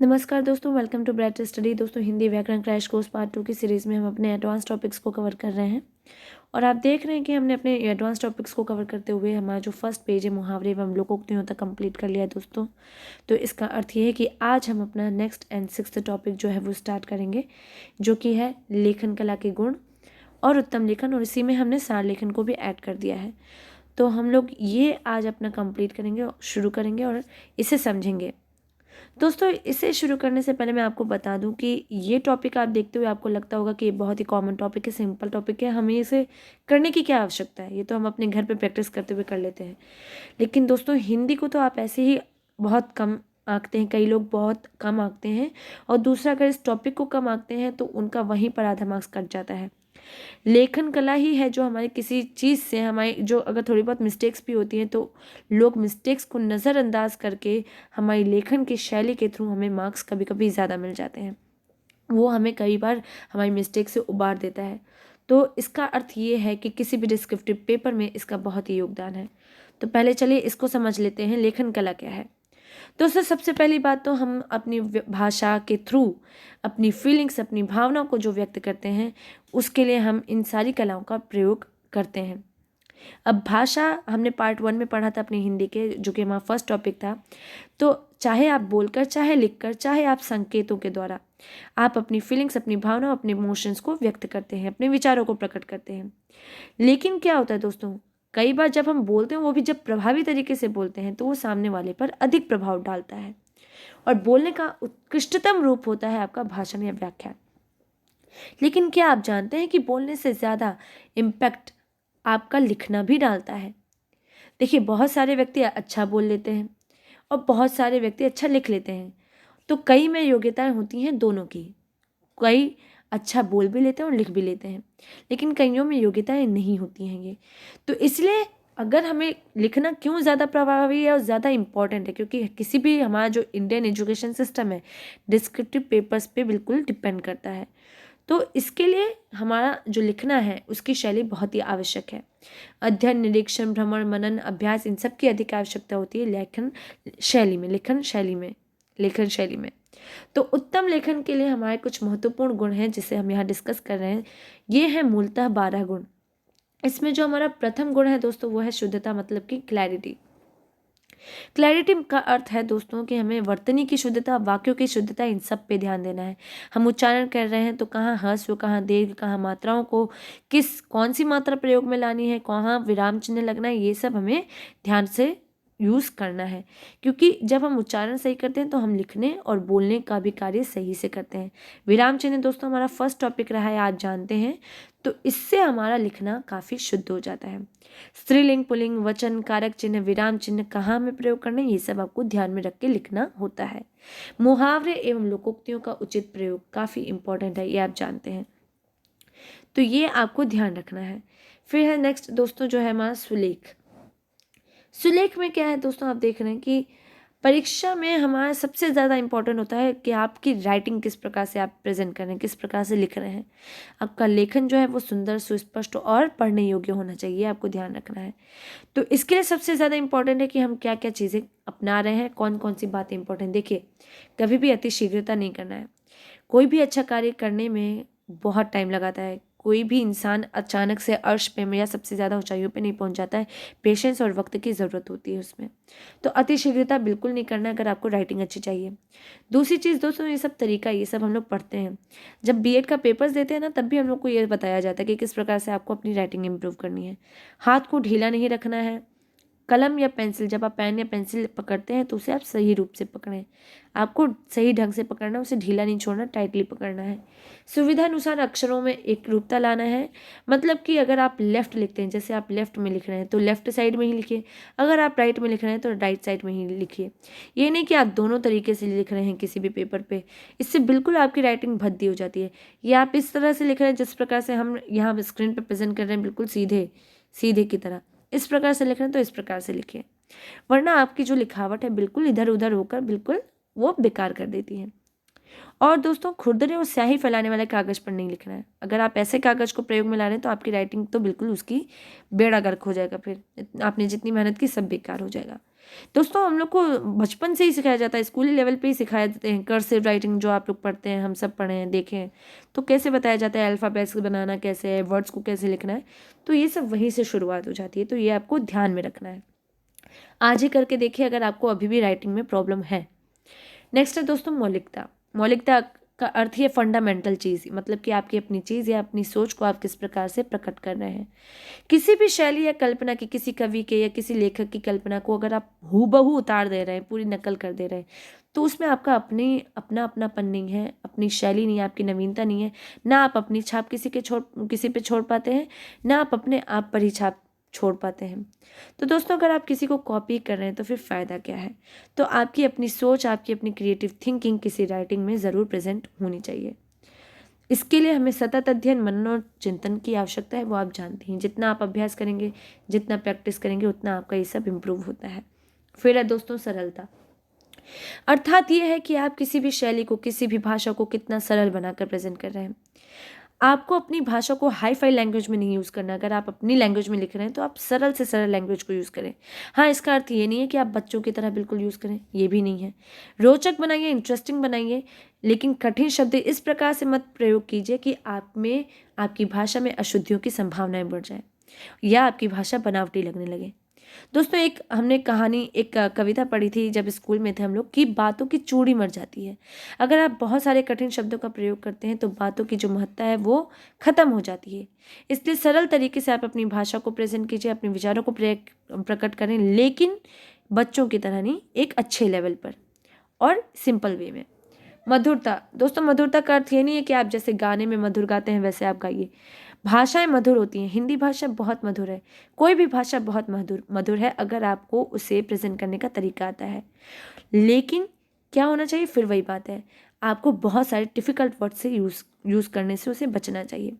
नमस्कार दोस्तों, welcome to bright study. दोस्तों, हिंदी व्याकरण क्रैश कोर्स पार्ट 2 की सीरीज़ में हम अपने एडवांस टॉपिक्स को कवर कर रहे हैं और आप देख रहे हैं कि हमने अपने एडवांस टॉपिक्स को कवर करते हुए हमारा जो फर्स्ट पेज है मुहावरे एवं लोकोक्तियों तक कंप्लीट कर लिया है दोस्तों। तो इसका अर्थ ये है कि आज हम अपना नेक्स्ट एंड सिक्स्थ टॉपिक जो है वो स्टार्ट करेंगे, जो कि है लेखन कला के गुण और उत्तम लेखन, और इसी में हमने सार लेखन को भी ऐड कर दिया है। तो हम लोग ये आज अपना कंप्लीट करेंगे, शुरू करेंगे और इसे समझेंगे। दोस्तों, इसे शुरू करने से पहले मैं आपको बता दूं कि ये टॉपिक आप देखते हुए आपको लगता होगा कि ये बहुत ही कॉमन टॉपिक है, सिंपल टॉपिक है, हमें इसे करने की क्या आवश्यकता है, ये तो हम अपने घर पे प्रैक्टिस करते हुए कर लेते हैं। लेकिन दोस्तों, हिंदी को तो आप ऐसे ही बहुत कम आंकते हैं, कई लोग बहुत कम आंकते हैं, और दूसरा अगर इस टॉपिक को कम आंकते हैं तो उनका वहीं पर आधा मार्क्स कट जाता है। लेखन कला ही है जो हमारी किसी चीज़ से हमारी जो अगर थोड़ी बहुत मिस्टेक्स भी होती हैं तो लोग मिस्टेक्स को नज़रअंदाज करके हमारी लेखन की शैली के थ्रू हमें मार्क्स कभी कभी ज़्यादा मिल जाते हैं। वो हमें कई बार हमारी मिस्टेक से उबार देता है। तो इसका अर्थ ये है कि किसी भी डिस्क्रिप्टिव पेपर में इसका बहुत ही योगदान है। तो पहले चलिए इसको समझ लेते हैं, लेखन कला क्या है। तो सर, सबसे पहली बात तो हम अपनी भाषा के थ्रू अपनी फीलिंग्स, अपनी भावनाओं को जो व्यक्त करते हैं, उसके लिए हम इन सारी कलाओं का प्रयोग करते हैं। अब भाषा हमने पार्ट 1 में पढ़ा था अपनी हिंदी के, जो कि हमारा फर्स्ट टॉपिक था। तो चाहे आप बोलकर, चाहे लिखकर, चाहे आप संकेतों के द्वारा आप अपनी फीलिंग्स, अपनी भावना, अपने इमोशंस को व्यक्त करते हैं, अपने विचारों को प्रकट करते हैं। लेकिन क्या होता है दोस्तों, कई बार जब हम बोलते हैं, वो भी जब प्रभावी तरीके से बोलते हैं, तो वो सामने वाले पर अधिक प्रभाव डालता है और बोलने का उत्कृष्टतम रूप होता है आपका भाषण या व्याख्यान। लेकिन क्या आप जानते हैं कि बोलने से ज़्यादा इम्पैक्ट आपका लिखना भी डालता है। देखिए, बहुत सारे व्यक्ति अच्छा बोल लेते हैं और बहुत सारे व्यक्ति अच्छा लिख लेते हैं। तो कई में योग्यताएं होती हैं दोनों की। कई अच्छा बोल भी लेते हैं और लिख भी लेते हैं, लेकिन कईयों में योग्यताएं नहीं होती हैं ये। तो इसलिए अगर हमें लिखना क्यों ज़्यादा प्रभावी है और ज़्यादा इम्पॉर्टेंट है, क्योंकि किसी भी हमारा जो इंडियन एजुकेशन सिस्टम है डिस्क्रिप्टिव पेपर्स पे बिल्कुल डिपेंड करता है। तो इसके लिए हमारा जो लिखना है उसकी शैली बहुत ही आवश्यक है। अध्ययन, निरीक्षण, भ्रमण, मनन, अभ्यास, इन सब की अधिक आवश्यकता होती है लेखन शैली में। तो उत्तम लेखन के लिए हमारे कुछ महत्वपूर्ण गुण हैं जिसे हम यहाँ डिस्कस कर रहे हैं। ये है मूलतः 12 गुण। इसमें जो हमारा प्रथम गुण है दोस्तों, वो है शुद्धता, मतलब कि क्लैरिटी। क्लैरिटी का अर्थ है दोस्तों कि हमें वर्तनी की शुद्धता, वाक्यों की शुद्धता, इन सब पे ध्यान देना है। हम उच्चारण कर रहे हैं तो कहाँ ह्रस्व, कहाँ दीर्घ, कहाँ मात्राओं को कौन सी मात्रा प्रयोग में लानी है, कहाँ विराम चिन्ह लगना है, ये सब हमें ध्यान से यूज़ करना है। क्योंकि जब हम उच्चारण सही करते हैं तो हम लिखने और बोलने का भी कार्य सही से करते हैं। विराम चिन्ह दोस्तों हमारा फर्स्ट टॉपिक रहा है, आज जानते हैं। तो इससे हमारा लिखना काफ़ी शुद्ध हो जाता है। स्त्रीलिंग, पुल्लिंग, वचन, कारक चिन्ह, विराम चिन्ह कहाँ में प्रयोग करना है, ये सब आपको ध्यान में रख के लिखना होता है। मुहावरे एवं लोकोक्तियों का उचित प्रयोग काफ़ी इंपॉर्टेंट है, ये आप जानते हैं। तो ये आपको ध्यान रखना है। फिर है नेक्स्ट दोस्तों जो है हमारा सुलेख। सुलेख में क्या है दोस्तों, आप देख रहे हैं कि परीक्षा में हमारा सबसे ज़्यादा इंपॉर्टेंट होता है कि आपकी राइटिंग किस प्रकार से आप प्रेजेंट कर रहे हैं, किस प्रकार से लिख रहे हैं। आपका लेखन जो है वो सुंदर, सुस्पष्ट और पढ़ने योग्य होना चाहिए, आपको ध्यान रखना है। तो इसके लिए सबसे ज़्यादा इंपॉर्टेंट है कि हम क्या क्या चीज़ें अपना रहे हैं, कौन कौन सी बातें इंपॉर्टेंट। देखिए, कभी भी अति शीघ्रता नहीं करना है। कोई भी अच्छा कार्य करने में बहुत टाइम लगाता है। कोई भी इंसान अचानक से अर्श पे या सबसे ज़्यादा ऊंचाइयों पे नहीं पहुंच जाता है। पेशेंस और वक्त की ज़रूरत होती है उसमें। तो अति शीघ्रता बिल्कुल नहीं करना है अगर आपको राइटिंग अच्छी चाहिए। दूसरी चीज़ दोस्तों, ये सब तरीका, ये सब हम लोग पढ़ते हैं। जब बीएड का पेपर्स देते हैं ना, तब भी हम लोग को ये बताया जाता है कि किस प्रकार से आपको अपनी राइटिंग इम्प्रूव करनी है। हाथ को ढीला नहीं रखना है। कलम या पेंसिल, जब आप पेन या पेंसिल पकड़ते हैं तो उसे आप सही रूप से पकड़ें। आपको सही ढंग से पकड़ना है, उसे ढीला नहीं छोड़ना, टाइटली पकड़ना है। सुविधा अनुसार अक्षरों में एक रूपता लाना है। मतलब कि अगर आप लेफ्ट लिखते हैं, जैसे आप लेफ्ट में लिख रहे हैं तो लेफ्ट साइड में ही लिखिए। अगर आप राइट में लिख रहे हैं तो राइट साइड में ही लिखिए। ये नहीं कि आप दोनों तरीके से लिख रहे हैं किसी भी पेपर पे। इससे बिल्कुल आपकी राइटिंग भद्दी हो जाती है। या आप इस तरह से लिख रहे हैं जिस प्रकार से हम यहाँ स्क्रीन पर प्रेजेंट कर रहे हैं, बिल्कुल सीधे सीधे की तरह। इस प्रकार से लिख रहे हैं तो इस प्रकार से लिखिए, वरना आपकी जो लिखावट है बिल्कुल इधर उधर होकर बिल्कुल वो बेकार कर देती है। और दोस्तों, खुरदरे और स्याही फैलाने वाले कागज पर नहीं लिखना है। अगर आप ऐसे कागज को प्रयोग में ला रहे हैं तो आपकी राइटिंग तो बिल्कुल उसकी बेड़ा गर्क हो जाएगा। फिर आपने जितनी मेहनत की सब बेकार हो जाएगा। दोस्तों हम लोग को बचपन से ही सिखाया जाता है, स्कूली लेवल पे ही सिखाया जाते हैं कर्सिव राइटिंग, जो आप लोग पढ़ते हैं, हम सब पढ़े हैं, देखे हैं। तो कैसे बताया जाता है अल्फ़ाबेट्स बनाना कैसे है, वर्ड्स को कैसे लिखना है, तो ये सब वहीं से शुरुआत हो जाती है। तो ये आपको ध्यान में रखना है, आज ही करके देखिए अगर आपको अभी भी राइटिंग में प्रॉब्लम है। नेक्स्ट है दोस्तों मौलिकता। मौलिकता का अर्थ है फंडामेंटल चीज़, मतलब कि आपकी अपनी चीज़ या अपनी सोच को आप किस प्रकार से प्रकट कर रहे हैं। किसी भी शैली या कल्पना की, किसी कवि के या किसी लेखक की कल्पना को अगर आप हूबहू उतार दे रहे हैं, पूरी नकल कर दे रहे हैं, तो उसमें आपका अपनापन नहीं है, अपनी शैली नहीं है, आपकी नवीनता नहीं है। ना आप अपनी छाप किसी पे छोड़ पाते हैं, ना आप अपने आप पर ही छाप छोड़ पाते हैं। तो दोस्तों अगर आप किसी को कॉपी कर रहे हैं तो फिर फ़ायदा क्या है। तो आपकी अपनी सोच, आपकी अपनी क्रिएटिव थिंकिंग किसी राइटिंग में ज़रूर प्रेजेंट होनी चाहिए। इसके लिए हमें सतत अध्ययन, मनन और चिंतन की आवश्यकता है, वो आप जानती हैं। जितना आप अभ्यास करेंगे, जितना प्रैक्टिस करेंगे, उतना आपका ये सब इम्प्रूव होता है। फिर है दोस्तों सरलता। अर्थात ये है कि आप किसी भी शैली को, किसी भी भाषा को कितना सरल बनाकर प्रेजेंट कर रहे हैं। आपको अपनी भाषा को हाई फाई लैंग्वेज में नहीं यूज़ करना। अगर आप अपनी लैंग्वेज में लिख रहे हैं तो आप सरल से सरल लैंग्वेज को यूज़ करें। हाँ, इसका अर्थ ये नहीं है कि आप बच्चों की तरह बिल्कुल यूज़ करें, ये भी नहीं है। रोचक बनाइए, इंटरेस्टिंग बनाइए, लेकिन कठिन शब्द इस प्रकार से मत प्रयोग कीजिए कि आप में, आपकी भाषा में अशुद्धियों की संभावनाएं बढ़ जाए या आपकी भाषा बनावटी लगने लगे। दोस्तों हमने एक कविता पढ़ी थी जब स्कूल में थे हम लोग, कि बातों की चूड़ी मर जाती है। अगर आप बहुत सारे कठिन शब्दों का प्रयोग करते हैं तो बातों की जो महत्ता है वो खत्म हो जाती है। इसलिए सरल तरीके से आप अपनी भाषा को प्रेजेंट कीजिए, अपने विचारों को प्रकट करें, लेकिन बच्चों की तरह नहीं, एक अच्छे लेवल पर और सिंपल वे में। मधुरता। दोस्तों मधुरता का अर्थ ये नहीं है कि आप जैसे गाने में मधुर गाते हैं वैसे आप गाइए। भाषाएं मधुर होती हैं, हिंदी भाषा बहुत मधुर है, कोई भी भाषा बहुत मधुर है अगर आपको उसे प्रेजेंट करने का तरीका आता है। लेकिन क्या होना चाहिए, फिर वही बात है, आपको बहुत सारे डिफिकल्ट वर्ड से यूज़ करने से उसे बचना चाहिए।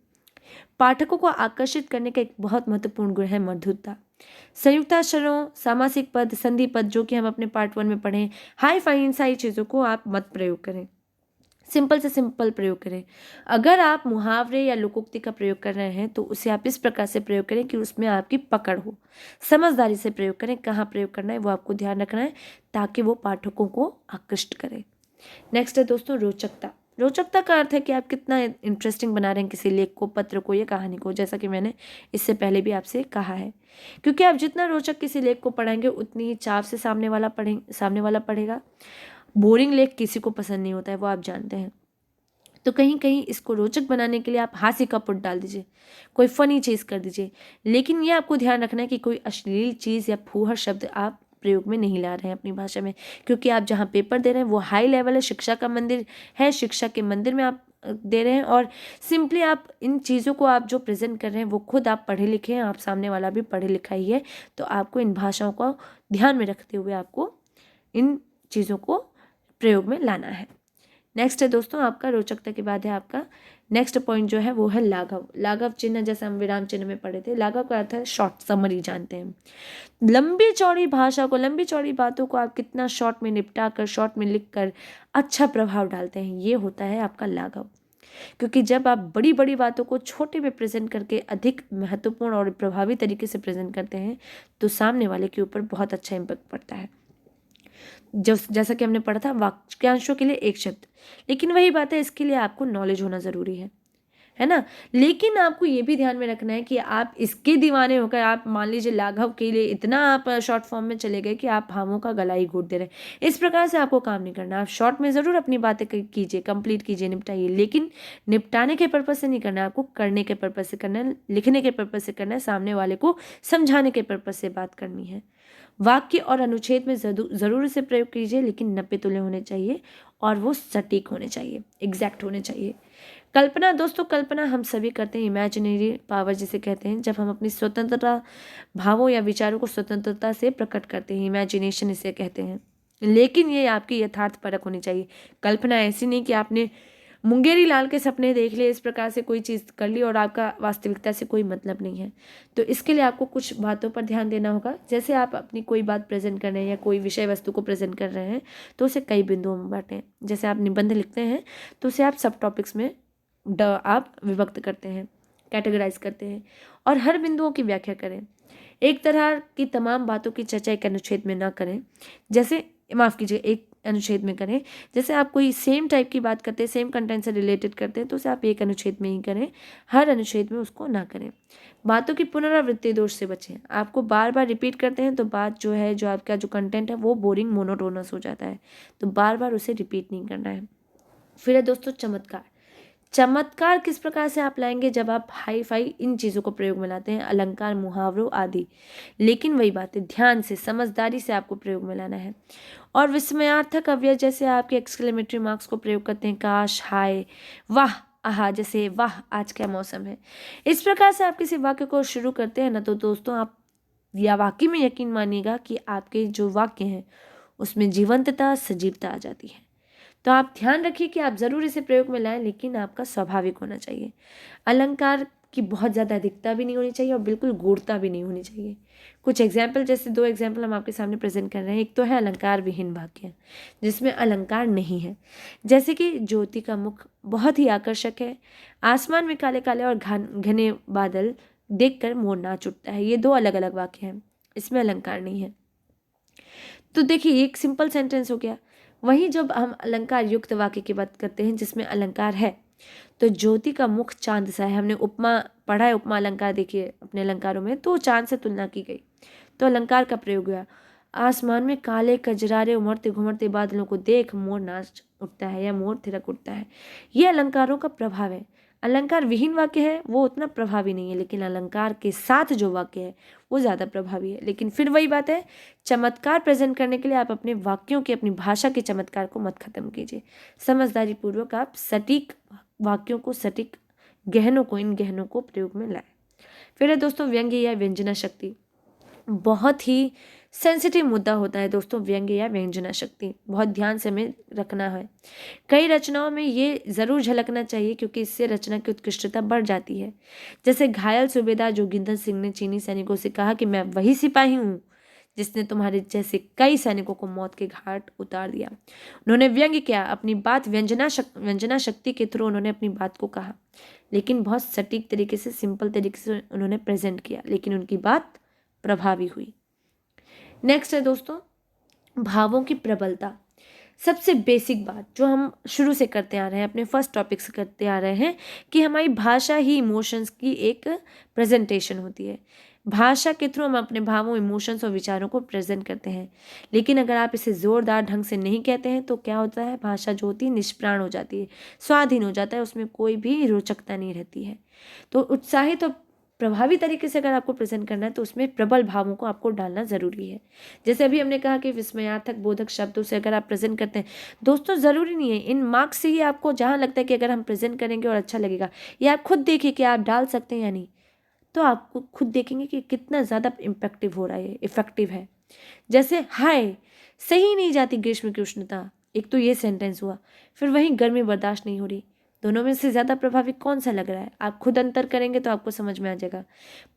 पाठकों को आकर्षित करने का एक बहुत महत्वपूर्ण गुण है मधुरता। संयुक्ताक्षरों, सामासिक पद, संधि पद, जो कि हम अपने पार्ट 1 में पढ़े, हाई फाई, इन सारी चीज़ों को आप मत प्रयोग करें, सिंपल से सिंपल प्रयोग करें। अगर आप मुहावरे या लोकोक्ति का प्रयोग कर रहे हैं तो उसे आप इस प्रकार से प्रयोग करें कि उसमें आपकी पकड़ हो। समझदारी से प्रयोग करें, कहाँ प्रयोग करना है वो आपको ध्यान रखना है, ताकि वो पाठकों को आकृष्ट करे। नेक्स्ट है दोस्तों रोचकता। रोचकता का अर्थ है कि आप कितना इंटरेस्टिंग बना रहे हैं किसी लेख को, पत्र को या कहानी को, जैसा कि मैंने इससे पहले भी आपसे कहा है। क्योंकि आप जितना रोचक किसी लेख को पढ़ेंगे उतनी ही चाव से सामने वाला पढ़ेगा। बोरिंग लेख किसी को पसंद नहीं होता है, वो आप जानते हैं। तो कहीं कहीं इसको रोचक बनाने के लिए आप हास्य का पुट डाल दीजिए, कोई फनी चीज़ कर दीजिए, लेकिन ये आपको ध्यान रखना है कि कोई अश्लील चीज़ या फूहड़ शब्द आप प्रयोग में नहीं ला रहे हैं अपनी भाषा में। क्योंकि आप जहाँ पेपर दे रहे हैं वो हाई लेवल है, शिक्षा का मंदिर है, शिक्षा के मंदिर में आप दे रहे हैं, और सिंपली आप इन चीज़ों को आप जो प्रेजेंट कर रहे हैं वो खुद आप पढ़े लिखे हैं, आप सामने वाला भी पढ़े लिखा ही है। तो आपको इन भाषाओं को ध्यान में रखते हुए आपको इन चीज़ों को प्रयोग में लाना है। नेक्स्ट है दोस्तों आपका रोचकता के बाद है आपका नेक्स्ट पॉइंट जो है वो है लाघव। लाघव चिन्ह, जैसे हम विराम चिन्ह में पढ़े थे, लाघव का अर्थ है शॉर्ट, समरी जानते हैं। लंबी चौड़ी भाषा को, लंबी चौड़ी बातों को आप कितना शॉर्ट में निपटा कर, शॉर्ट में लिख कर अच्छा प्रभाव डालते हैं, ये होता है आपका लाघव। क्योंकि जब आप बड़ी बड़ी बातों को छोटे में प्रेजेंट करके अधिक महत्वपूर्ण और प्रभावी तरीके से प्रेजेंट करते हैं तो सामने वाले के ऊपर बहुत अच्छा इम्पैक्ट पड़ता है। जैसा कि हमने पढ़ा था वाक्यांशों के लिए एक शब्द, लेकिन वही बात है, इसके लिए आपको नॉलेज होना ज़रूरी है ना। लेकिन आपको ये भी ध्यान में रखना है कि आप इसके दीवाने होकर, आप मान लीजिए लाघव के लिए इतना आप शॉर्ट फॉर्म में चले गए कि आप भावों का गला ही घोट दे रहे हैं। इस प्रकार से आपको काम नहीं करना। आप शॉर्ट में ज़रूर अपनी बातें कीजिए, कंप्लीट कीजिए, निपटाइए, लेकिन निपटाने के पर्पज़ से नहीं करना है, आपको करने के पर्पज़ से करना है, लिखने के पर्पज़ से करना है, सामने वाले को समझाने के पर्पज़ से बात करनी है। वाक्य और अनुच्छेद में ज़रूर से प्रयोग कीजिए, लेकिन नपे तुले होने चाहिए और वो सटीक होने चाहिए, एग्जैक्ट होने चाहिए। कल्पना, दोस्तों कल्पना हम सभी करते हैं, इमेजिनरी पावर जिसे कहते हैं, जब हम अपनी स्वतंत्रता, भावों या विचारों को स्वतंत्रता से प्रकट करते हैं, इमेजिनेशन इसे कहते हैं। लेकिन ये आपकी यथार्थ परक होनी चाहिए। कल्पना ऐसी नहीं कि आपने मुंगेरी लाल के सपने देख लिए, इस प्रकार से कोई चीज़ कर ली और आपका वास्तविकता से कोई मतलब नहीं है। तो इसके लिए आपको कुछ बातों पर ध्यान देना होगा। जैसे आप अपनी कोई बात प्रेजेंट कर रहे हैं या कोई विषय वस्तु को प्रेजेंट कर रहे हैं तो उसे कई बिंदुओं में बांटें। जैसे आप निबंध लिखते हैं तो उसे आप सब टॉपिक्स में आप विभक्त करते हैं, कैटेगराइज करते हैं और हर बिंदुओं की व्याख्या करें। एक तरह की तमाम बातों की चर्चा एक अनुच्छेद में ना करें, जैसे माफ़ कीजिए एक अनुच्छेद में करें। जैसे आप कोई सेम टाइप की बात करते हैं, सेम कंटेंट से रिलेटेड करते हैं, तो उसे आप एक अनुच्छेद में ही करें, हर अनुच्छेद में उसको ना करें। बातों की पुनरावृत्ति दोष से बचें। आपको बार बार रिपीट करते हैं तो बात जो है, जो आपका जो कंटेंट है वो बोरिंग मोनोटोनस हो जाता है, तो बार बार उसे रिपीट नहीं करना है। फिर है दोस्तों चमत्कार। चमत्कार किस प्रकार से आप लाएंगे, जब आप हाई फाई इन चीज़ों को प्रयोग में लाते हैं, अलंकार, मुहावरों आदि। लेकिन वही बात है, ध्यान से, समझदारी से आपको प्रयोग में लाना है। और विस्मयार्थक अव्यय जैसे आपके एक्सक्लेमेटरी मार्क्स को प्रयोग करते हैं, काश, हाय, वाह, आहा, जैसे वाह आज क्या मौसम है। इस प्रकार से आप किसी वाक्य को शुरू करते हैं ना, तो दोस्तों आप या वाकई में यकीन मानिएगा कि आपके जो वाक्य हैं उसमें जीवंतता, सजीवता आ जाती है। तो आप ध्यान रखिए कि आप ज़रूर इसे प्रयोग में लाएं, लेकिन आपका स्वाभाविक होना चाहिए। अलंकार की बहुत ज़्यादा अधिकता भी नहीं होनी चाहिए और बिल्कुल गूढ़ता भी नहीं होनी चाहिए। कुछ एग्जाम्पल, जैसे 2 एग्जाम्पल हम आपके सामने प्रेजेंट कर रहे हैं। एक तो है अलंकार विहीन वाक्य, जिसमें अलंकार नहीं है, जैसे कि ज्योति का मुख बहुत ही आकर्षक है, आसमान में काले काले और घने बादल देखकर मोर नाच उठता है। ये 2 अलग अलग वाक्य हैं, इसमें अलंकार नहीं है। तो देखिए एक सिंपल सेंटेंस हो गया। वहीं जब हम अलंकार युक्त वाक्य की बात करते हैं जिसमें अलंकार है, तो ज्योति का मुख चांद सा है। हमने उपमा पढ़ा है, उपमा अलंकार देखिए अपने अलंकारों में, तो चांद से तुलना की गई, तो अलंकार का प्रयोग हुआ। आसमान में काले कजरारे उमड़ते घुमड़ते बादलों को देख मोर नाच उठता है या मोर थिरक उठता है। ये अलंकारों का प्रभाव है। अलंकार विहीन वाक्य है वो उतना प्रभावी नहीं है, लेकिन अलंकार के साथ जो वाक्य है वो ज़्यादा प्रभावी है। लेकिन फिर वही बात है, चमत्कार प्रेजेंट करने के लिए आप अपने वाक्यों के, अपनी भाषा के चमत्कार को मत खत्म कीजिए। समझदारी पूर्वक आप सटीक वाक्यों को, सटीक गहनों को, इन गहनों को प्रयोग में लाएं। फिर है दोस्तों व्यंग्य या व्यंजना शक्ति। बहुत ही सेंसिटिव मुद्दा होता है दोस्तों, व्यंग्य या व्यंजना शक्ति, बहुत ध्यान से हमें रखना है। कई रचनाओं में ये ज़रूर झलकना चाहिए, क्योंकि इससे रचना की उत्कृष्टता बढ़ जाती है। जैसे घायल सूबेदार जोगिंदर सिंह ने चीनी सैनिकों से कहा कि मैं वही सिपाही हूँ जिसने तुम्हारे जैसे कई सैनिकों को मौत के घाट उतार दिया। उन्होंने व्यंग्य किया, अपनी बात व्यंजना शक्ति के थ्रू उन्होंने अपनी बात को कहा, लेकिन बहुत सटीक तरीके से, सिंपल तरीके से उन्होंने प्रेजेंट किया, लेकिन उनकी बात प्रभावी हुई। नेक्स्ट है दोस्तों भावों की प्रबलता। सबसे बेसिक बात जो हम शुरू से करते आ रहे हैं, अपने फर्स्ट टॉपिक से करते आ रहे हैं, कि हमारी भाषा ही इमोशंस की एक प्रेजेंटेशन होती है। भाषा के थ्रू हम अपने भावों, इमोशंस और विचारों को प्रेजेंट करते हैं। लेकिन अगर आप इसे ज़ोरदार ढंग से नहीं कहते हैं तो क्या होता है, भाषा जो होती है निष्प्राण हो जाती है, स्वाधीन हो जाता है, उसमें कोई भी रोचकता नहीं रहती है। तो उत्साहित और प्रभावी तरीके से अगर आपको प्रेजेंट करना है तो उसमें प्रबल भावों को आपको डालना ज़रूरी है। जैसे अभी हमने कहा कि विस्मयार्थक बोधक शब्दों से अगर आप प्रेजेंट करते हैं, दोस्तों ज़रूरी नहीं है इन मार्क्स से ही आपको जहाँ लगता है कि अगर हम प्रेजेंट करेंगे और अच्छा लगेगा, या आप खुद देखिए कि आप डाल सकते हैं या नहीं, तो आपको खुद देखेंगे कि कितना ज़्यादा इम्पैक्टिव हो रहा है, इफेक्टिव है। जैसे हाय, सही नहीं जाती ग्रीष्म की उष्णता, एक तो ये सेंटेंस हुआ। फिर वहीं गर्मी बर्दाश्त नहीं हो रही, दोनों में से ज़्यादा प्रभावी कौन सा लग रहा है, आप खुद अंतर करेंगे तो आपको समझ में आ जाएगा।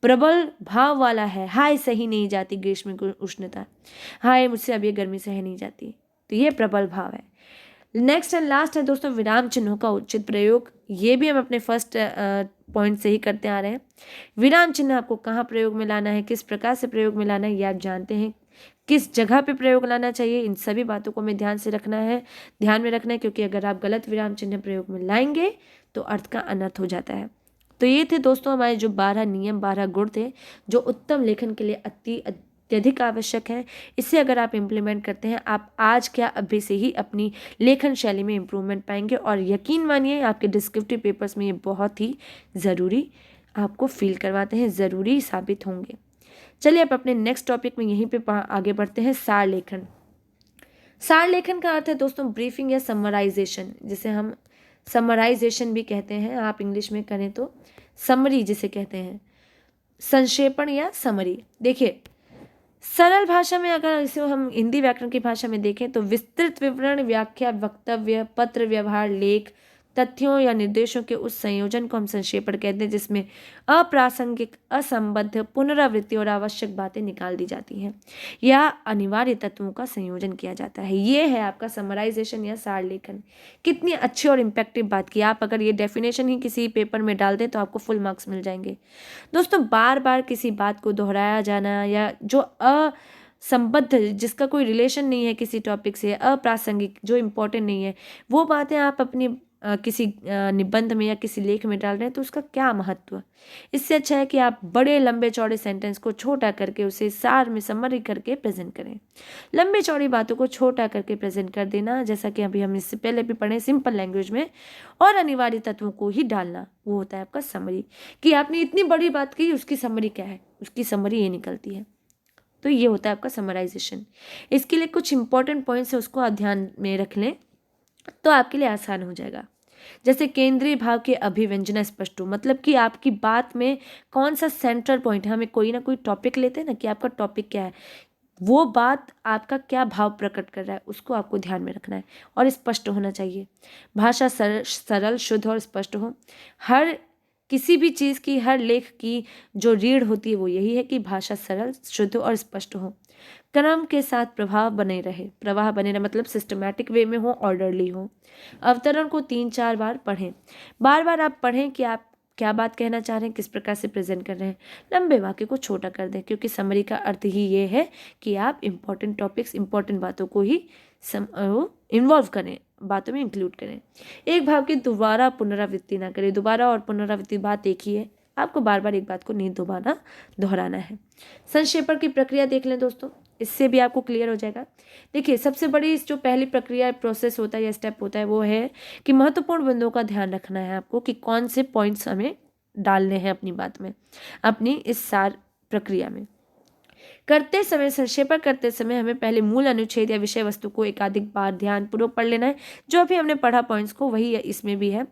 प्रबल भाव वाला है, हाय सही नहीं जाती ग्रीष्म की उष्णता, हाय मुझसे अब ये गर्मी सह नहीं जाती, तो ये प्रबल भाव है। नेक्स्ट एंड लास्ट है दोस्तों विराम चिन्हों का उचित प्रयोग। ये भी हम अपने फर्स्ट पॉइंट से ही करते आ रहे हैं। विराम चिन्ह आपको कहाँ प्रयोग में लाना है, किस प्रकार से प्रयोग में लाना है, ये आप जानते हैं। किस जगह पे प्रयोग लाना चाहिए, इन सभी बातों को हमें ध्यान में रखना है, क्योंकि अगर आप गलत विराम चिन्ह प्रयोग में लाएंगे तो अर्थ का अनर्थ हो जाता है। तो ये थे दोस्तों हमारे जो 12 नियम, 12 गुण थे, जो उत्तम लेखन के लिए अत्यधिक आवश्यक है। इसे अगर आप इम्प्लीमेंट करते हैं, आप आज क्या अभी से ही अपनी लेखन शैली में इम्प्रूवमेंट पाएंगे, और यकीन मानिए आपके डिस्क्रिप्टिव पेपर्स में ये बहुत ही ज़रूरी आपको फील करवाते हैं, ज़रूरी साबित होंगे। चलिए अब अपने नेक्स्ट टॉपिक में यहीं पे आगे बढ़ते हैं, सार लेखन। सार लेखन का अर्थ है दोस्तों ब्रीफिंग या समराइजेशन, जिसे हम समराइजेशन भी कहते हैं, आप इंग्लिश में करें तो समरी जिसे कहते हैं, संक्षेपण या समरी। देखिए सरल भाषा में अगर इसे हम हिंदी व्याकरण की भाषा में देखें तो विस्तृत विवरण, व्याख्या, वक्तव्य, पत्र व्यवहार, लेख, तथ्यों या निर्देशों के उस संयोजन को हम संक्षेपण कहते हैं जिसमें अप्रासंगिक, असंबद्ध, पुनरावृत्ति और आवश्यक बातें निकाल दी जाती हैं या अनिवार्य तत्वों का संयोजन किया जाता है। ये है आपका समराइजेशन या सार लेखन। कितनी अच्छी और इम्पैक्टिव बात की। आप अगर ये डेफिनेशन ही किसी पेपर में डाल दें तो आपको फुल मार्क्स मिल जाएंगे। दोस्तों, बार बार किसी बात को दोहराया जाना या जो संबद्ध, जिसका कोई रिलेशन नहीं है किसी टॉपिक से, अप्रासंगिक, जो इम्पोर्टेंट नहीं है, वो बातें आप अपनी किसी निबंध में या किसी लेख में डाल रहे हैं तो उसका क्या महत्व। इससे अच्छा है कि आप बड़े लंबे चौड़े सेंटेंस को छोटा करके उसे सार में समरी करके प्रेजेंट करें। लंबी चौड़ी बातों को छोटा करके प्रेजेंट कर देना, जैसा कि अभी हम इससे पहले भी पढ़े सिंपल लैंग्वेज में, और अनिवार्य तत्वों को ही डालना, वो होता है आपका समरी। कि आपने इतनी बड़ी बात की, उसकी समरी क्या है, उसकी समरी ये निकलती है। तो ये होता है आपका समराइजेशन। इसके लिए कुछ इंपॉर्टेंट पॉइंट्स है, उसको आप ध्यान में रख लें तो आपके लिए आसान हो जाएगा। जैसे केंद्रीय भाव के अभिव्यंजना स्पष्ट हो, मतलब कि आपकी बात में कौन सा सेंट्रल पॉइंट है। हमें कोई ना कोई टॉपिक लेते हैं ना कि आपका टॉपिक क्या है, वो बात आपका क्या भाव प्रकट कर रहा है, उसको आपको ध्यान में रखना है और स्पष्ट होना चाहिए। भाषा सरल, शुद्ध और स्पष्ट हो। हर किसी भी चीज़ की, हर लेख की जो रीढ़ होती है वो यही है कि भाषा सरल, शुद्ध और स्पष्ट हो। क्रम के साथ प्रवाह बने रहे मतलब सिस्टमैटिक वे में हो, ऑर्डरली हो। अवतरण को 3-4 बार पढ़ें। बार बार आप पढ़ें कि आप क्या बात कहना चाह रहे हैं, किस प्रकार से प्रेजेंट कर रहे हैं। लंबे वाक्य को छोटा कर दें, क्योंकि समरी का अर्थ ही ये है कि आप इंपॉर्टेंट टॉपिक्स, इंपॉर्टेंट बातों को ही इन्वॉल्व करें, बातों में इंक्लूड करें। एक भाव की दोबारा पुनरावृत्ति ना करें। दोबारा और पुनरावृत्ति बात एक ही है, आपको बार बार एक बात को नहीं दोबारा दोहराना है। संक्षेपण की प्रक्रिया देख लें दोस्तों, इससे भी आपको क्लियर हो जाएगा। देखिए, सबसे बड़ी जो पहली प्रक्रिया, प्रोसेस होता है या स्टेप होता है, वो है कि महत्वपूर्ण बिंदुओं का ध्यान रखना है आपको कि कौन से पॉइंट्स हमें डालने हैं अपनी बात में, अपनी इस सार प्रक्रिया में। करते समय, संक्षेपण करते समय हमें पहले मूल अनुच्छेद या विषय वस्तु को एकाधिक बार ध्यानपूर्वक पढ़ लेना है। जो अभी हमने पढ़ा पॉइंट्स को, वही इसमें भी है।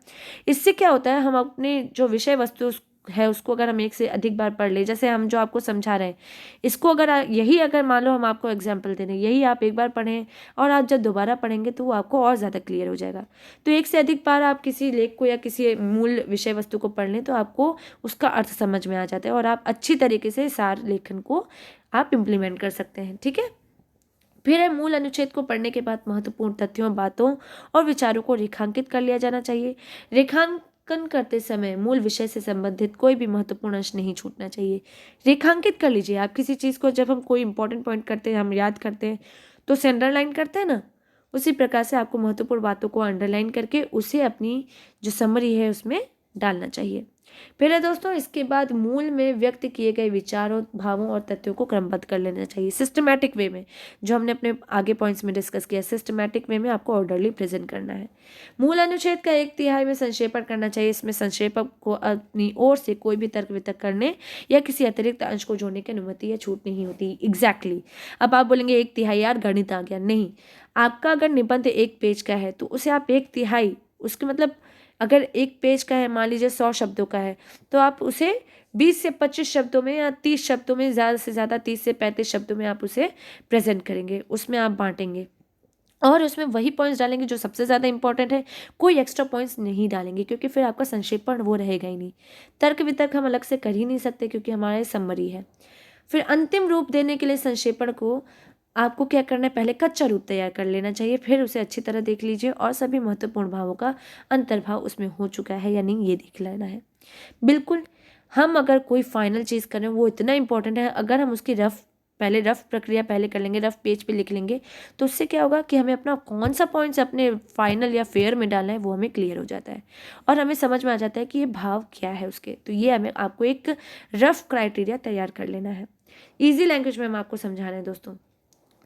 इससे क्या होता है, हम अपने जो विषय वस्तु है उसको अगर हम एक से अधिक बार पढ़ ले, जैसे हम जो आपको समझा रहे हैं इसको, अगर मान लो हम आपको एग्जाम्पल दे रहे हैं, यही आप एक बार पढ़ें और आप जब दोबारा पढ़ेंगे तो वो आपको और ज़्यादा क्लियर हो जाएगा। तो एक से अधिक बार आप किसी लेख को या किसी मूल विषय वस्तु को पढ़ लें तो आपको उसका अर्थ समझ में आ जाता है और आप अच्छी तरीके से सार लेखन को आप इम्प्लीमेंट कर सकते हैं। ठीक है। फिर मूल अनुच्छेद को पढ़ने के बाद महत्वपूर्ण तथ्यों, बातों और विचारों को रेखांकित कर लिया जाना चाहिए। रेखांकन करते समय मूल विषय से संबंधित कोई भी महत्वपूर्ण अंश नहीं छूटना चाहिए। रेखांकित कर लीजिए आप किसी चीज़ को। जब हम कोई इंपॉर्टेंट पॉइंट करते हैं, हम याद करते हैं तो उसे अंडरलाइन करते हैं ना, उसी प्रकार से आपको महत्वपूर्ण बातों को अंडरलाइन करके उसे अपनी जो समरी है उसमें डालना चाहिए। फिर है दोस्तों, इसके बाद मूल में व्यक्त किए गए विचारों, भावों और तथ्यों को क्रमबद्ध कर लेना चाहिए सिस्टमैटिक वे में। जो हमने अपने आगे पॉइंट्स में डिस्कस किया, सिस्टमैटिक वे में आपको ऑर्डरली प्रेजेंट करना है। मूल अनुच्छेद का 1/3 में संक्षेपण करना चाहिए। इसमें संक्षेपक को अपनी ओर से कोई भी तर्क वितर्क करने या किसी अतिरिक्त अंश को जोड़ने की अनुमति या छूट नहीं होती। एग्जैक्टली। अब आप बोलेंगे 1/3 यार गणित आ गया। नहीं, आपका अगर निबंध 1 पेज का है तो उसे आप 1/3, उसके मतलब अगर 1 पेज का है, मान लीजिए 100 शब्दों का है, तो आप उसे 20 से 25 शब्दों में या 30 शब्दों में, ज़्यादा से ज़्यादा 30 से 35 शब्दों में आप उसे प्रेजेंट करेंगे, उसमें आप बांटेंगे और उसमें वही पॉइंट्स डालेंगे जो सबसे ज़्यादा इंपॉर्टेंट है। कोई एक्स्ट्रा पॉइंट्स नहीं डालेंगे, क्योंकि फिर आपका संक्षेपण वो रहेगा ही नहीं। तर्क वितर्क हम अलग से कर ही नहीं सकते क्योंकि हमारे समरी है। फिर अंतिम रूप देने के लिए संक्षेपण को आपको क्या करना है, पहले कच्चा रूप तैयार कर लेना चाहिए। फिर उसे अच्छी तरह देख लीजिए और सभी महत्वपूर्ण भावों का अंतर्भाव उसमें हो चुका है या नहीं, ये देख लेना है। बिल्कुल, हम अगर कोई फाइनल चीज़ करें वो इतना इंपॉर्टेंट है, अगर हम उसकी रफ प्रक्रिया पहले कर लेंगे, रफ पेज पे लिख लेंगे, तो उससे क्या होगा कि हमें अपना कौन सा पॉइंट्स अपने फाइनल या फेयर में डालना है वो हमें क्लियर हो जाता है और हमें समझ में आ जाता है कि ये भाव क्या है उसके। तो ये हमें आपको एक रफ क्राइटेरिया तैयार कर लेना है। ईजी लैंग्वेज में हम आपको समझा रहे हैं दोस्तों।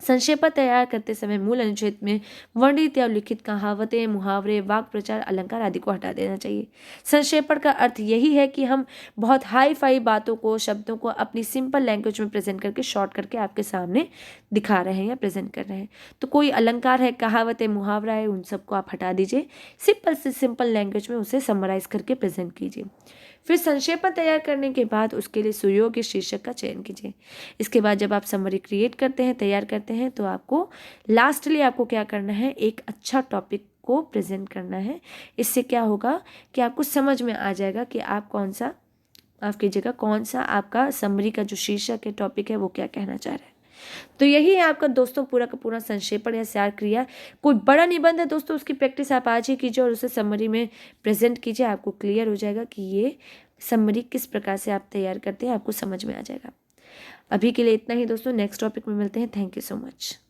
संक्षेपण तैयार करते समय मूल अनुच्छेद में वर्णित या उल्लिखित कहावतें, मुहावरे, वाक् प्रचार, अलंकार आदि को हटा देना चाहिए। संक्षेपण का अर्थ यही है कि हम बहुत हाई फाई बातों को, शब्दों को अपनी सिंपल लैंग्वेज में प्रेजेंट करके, शॉर्ट करके आपके सामने दिखा रहे हैं या प्रेजेंट कर रहे हैं। तो कोई अलंकार है, कहावतें, मुहावरा है, उन सबको आप हटा दीजिए। सिंपल से सिंपल लैंग्वेज में उसे समराइज करके प्रेजेंट कीजिए। फिर संक्षेपण तैयार करने के बाद उसके लिए सुयोग्य शीर्षक का चयन कीजिए। इसके बाद जब आप समरी क्रिएट करते हैं, तैयार करते हैं, तो आपको लास्टली आपको क्या करना है, एक अच्छा टॉपिक को प्रेजेंट करना है। इससे क्या होगा कि आपको समझ में आ जाएगा कि आप कौन सा आपका समरी का जो शीर्षक है, टॉपिक है, वो क्या कहना चाह रहा है। तो यही है आपका दोस्तों पूरा का पूरा संक्षेपण या सार क्रिया। कोई बड़ा निबंध है दोस्तों, उसकी प्रैक्टिस आप आज ही कीजिए और उसे समरी में प्रेजेंट कीजिए। आपको क्लियर हो जाएगा कि ये समरी किस प्रकार से आप तैयार करते हैं, आपको समझ में आ जाएगा। अभी के लिए इतना ही दोस्तों, नेक्स्ट टॉपिक में मिलते हैं। Thank you so much.